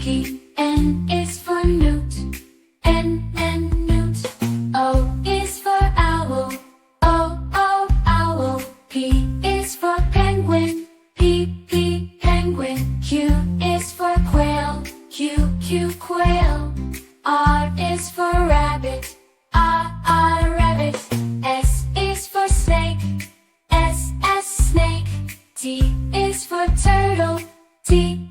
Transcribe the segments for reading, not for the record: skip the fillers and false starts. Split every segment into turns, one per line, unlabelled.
monkey. N is for newt. N, newt. O is for owl. O, owl. P is for penguin. P, penguin. Q is for quail. Q, quail. R is for rabbit. R, rabbit. S is for snake. S, snake. T is for turtle. T,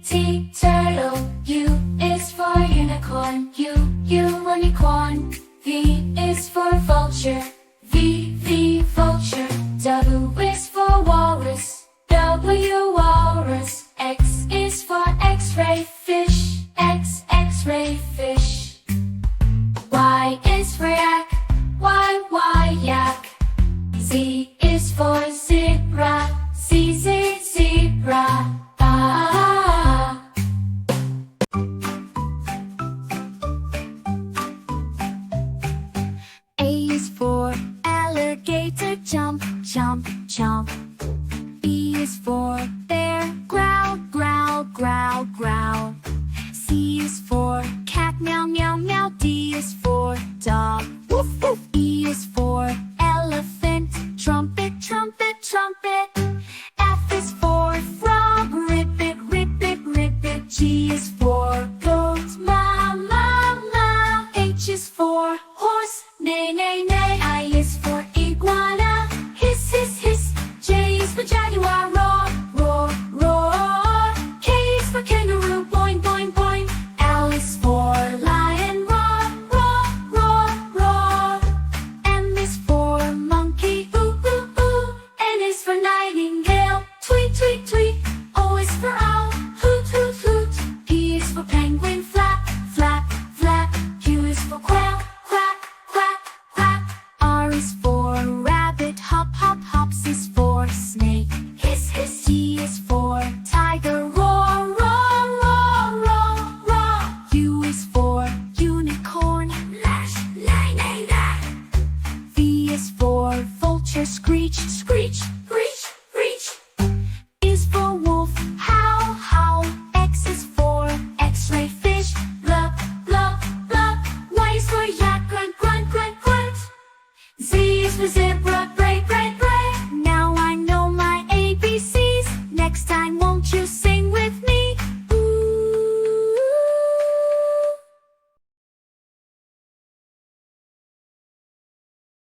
turtle. U is for unicorn. U, unicorn. V is for vulture. V, vulture. W is for walrus. W, walrus. X is for x-ray fish. X-ray fish. Y is for yak. Y, yak. Z is for zebra. Z, zebra. A is for alligator. Jump, jump. B is for bear. Growl, growl. C is for cat. Meow, meow. D is for dog. Woof, woof. E is for elephant. Trumpet. F is for frog. Ribbit. G is for